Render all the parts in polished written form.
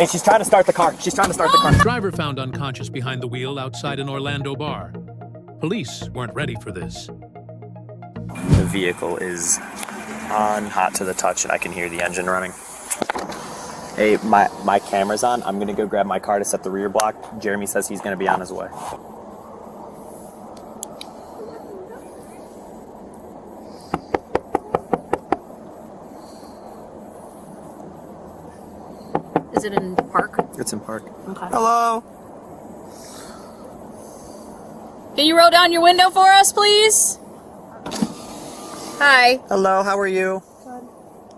Hey, she's trying to start the car. She's trying to start the car. Driver found unconscious behind the wheel outside an Orlando bar. Police weren't ready for this. The vehicle is on, hot to the touch, and I can hear the engine running. Hey, my camera's on. I'm going to go grab my car to set the rear block. Jeremy says he's going to be on his way. Is it in park? It's in park. Okay. Hello? Can you roll down your window for us, please? Hi. Hello, how are you?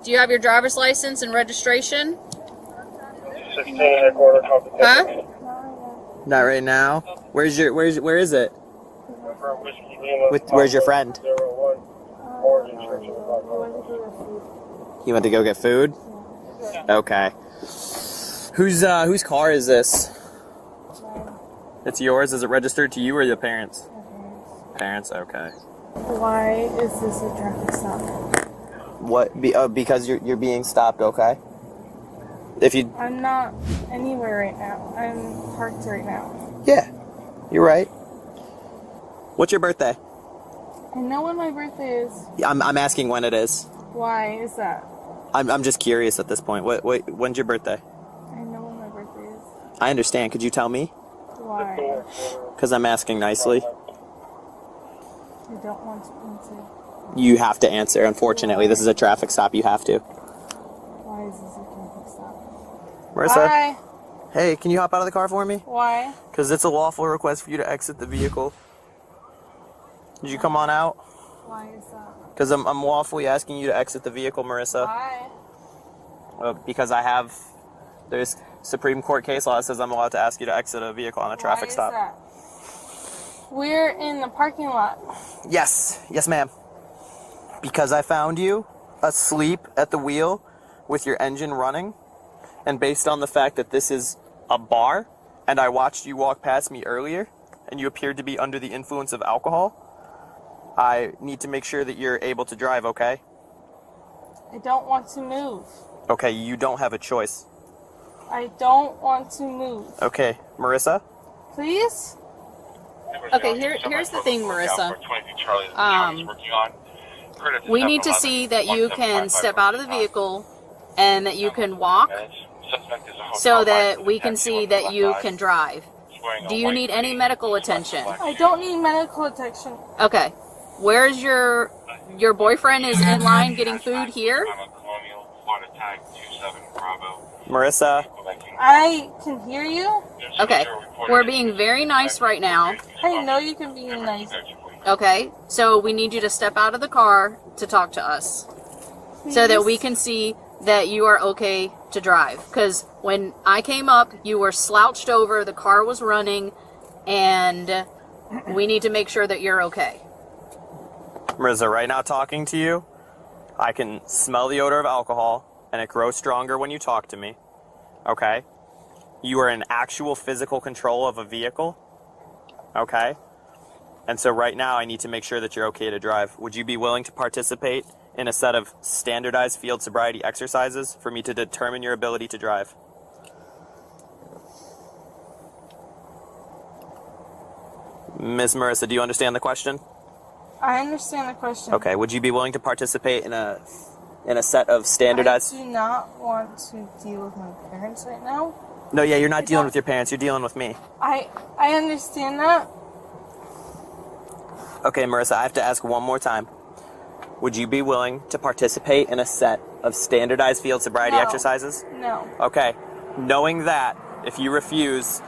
Do you have your driver's license and registration? 16 and a quarter. Huh? Not right now. Where is it? Where's your friend? He went to go get food? Okay. Whose car is this? It's yours? Is it registered to you or your parents? Parents, okay. Why is this a traffic stop? What? Because you're being stopped, okay? I'm not anywhere right now. I'm parked right now. Yeah, you're right. What's your birthday? I know when my birthday is. Yeah, I'm asking when it is. Why is that? I'm just curious at this point. When's your birthday? I know when my birthday is. I understand. Could you tell me? Why? Because I'm asking nicely. I don't want to answer. You have to answer. Unfortunately, this is a traffic stop. You have to. Why is this a traffic stop? Marissa? Why? Hey, can you hop out of the car for me? Why? Because it's a lawful request for you to exit the vehicle. Did you come on out? Why is that? Because I'm lawfully asking you to exit the vehicle, Marissa. Why? Because there's Supreme Court case law that says I'm allowed to ask you to exit a vehicle on a traffic stop. Why is that? We're in the parking lot. Yes, ma'am. Because I found you asleep at the wheel with your engine running, and based on the fact that this is a bar, and I watched you walk past me earlier, and you appeared to be under the influence of alcohol, I need to make sure that you're able to drive, okay? I don't want to move. Okay, you don't have a choice. I don't want to move. Okay, Marissa? Please? Okay, here's the thing, Marissa. We need to see that you can step out of the vehicle and that you can walk so that we can see that you can drive. Do you need any medical attention? I don't need medical attention. Okay. Where's your boyfriend is in line getting food here? Marissa? I can hear you. Okay. We're being very nice right now. I know you can be nice. Okay. So we need you to step out of the car to talk to us so that we can see that you are okay to drive. Because when I came up, you were slouched over, the car was running, and we need to make sure that you're okay. Marissa, right now talking to you, I can smell the odor of alcohol, and it grows stronger when you talk to me. Okay? You are in actual physical control of a vehicle. Okay? And so right now I need to make sure that you're okay to drive. Would you be willing to participate in a set of standardized field sobriety exercises for me to determine your ability to drive? Ms. Marissa, do you understand the question? I understand the question. Okay, would you be willing to participate in a set of standardized... I do not want to deal with my parents right now. No, yeah, you're not dealing with your parents, you're dealing with me. I understand that. Okay, Marissa, I have to ask one more time. Would you be willing to participate in a set of standardized field sobriety exercises? No. Okay, knowing that, if you refuse,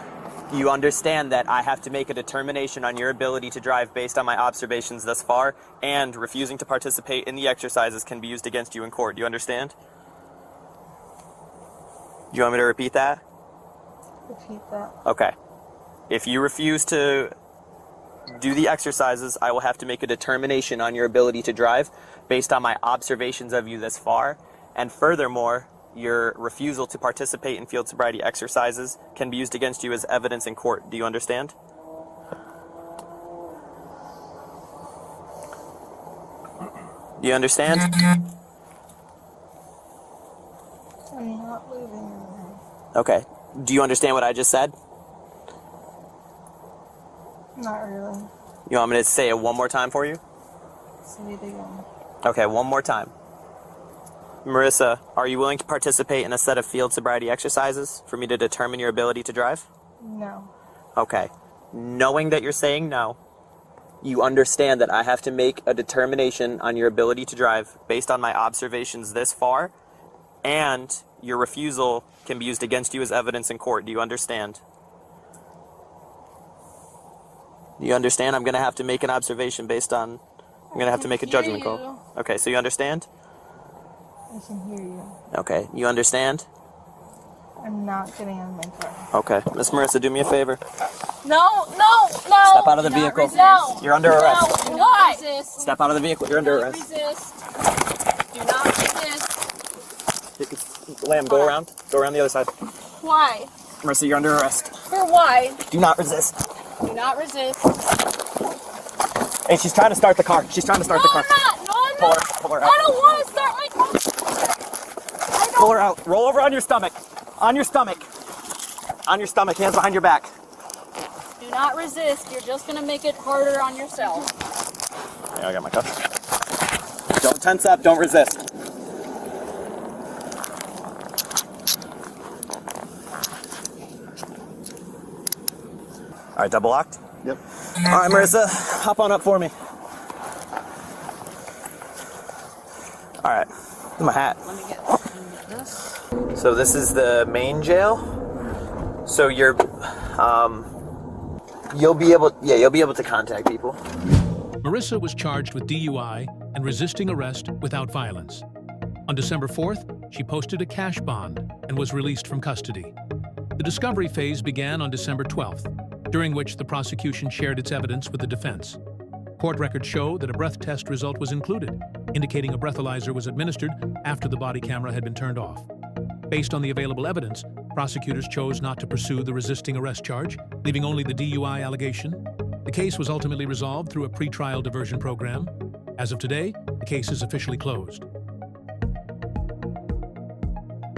you understand that I have to make a determination on your ability to drive based on my observations thus far, and refusing to participate in the exercises can be used against you in court. Do you understand? Do you want me to repeat that? Repeat that. Okay. If you refuse to do the exercises, I will have to make a determination on your ability to drive based on my observations of you thus far, and furthermore, your refusal to participate in field sobriety exercises can be used against you as evidence in court. Do you understand? Do you understand? I'm not moving. Okay. Do you understand what I just said? Not really. You want me to say it one more time for you? Say it again. Okay, one more time. Marissa, are you willing to participate in a set of field sobriety exercises for me to determine your ability to drive? No. Okay. Knowing that you're saying no, you understand that I have to make a determination on your ability to drive based on my observations this far, and your refusal can be used against you as evidence in court. Do you understand? Do you understand? I'm going to have to make an observation based on... I'm going to have to make a judgment call. Okay, so you understand? I can hear you. Okay, you understand? I'm not getting out of my car. Okay. Miss Marissa, do me a favor. No. Step out of the vehicle. No. You're under arrest. No. Why? Resist. Step out of the vehicle. You're under arrest. Resist. Do not resist. Lamb, go around. Go around the other side. Why? Marissa, you're under arrest. For why? Do not resist. Do not resist. Hey, she's trying to start the car. She's trying to start the car. No, I'm not. Pull her out. I don't want to start my car. Pull her out. Roll over on your stomach. On your stomach. On your stomach. Hands behind your back. Do not resist. You're just going to make it harder on yourself. Yeah, I got my cuff. Don't tense up. Don't resist. All right, double locked? Yep. All right, Marissa, hop on up for me. All right, where's my hat? Let me get this. So this is the main jail. So you'll be able to contact people. Marissa was charged with DUI and resisting arrest without violence. On December 4th, she posted a cash bond and was released from custody. The discovery phase began on December 12th, during which the prosecution shared its evidence with the defense. Court records show that a breath test result was included, indicating a breathalyzer was administered after the body camera had been turned off. Based on the available evidence, prosecutors chose not to pursue the resisting arrest charge, leaving only the DUI allegation. The case was ultimately resolved through a pretrial diversion program. As of today, the case is officially closed.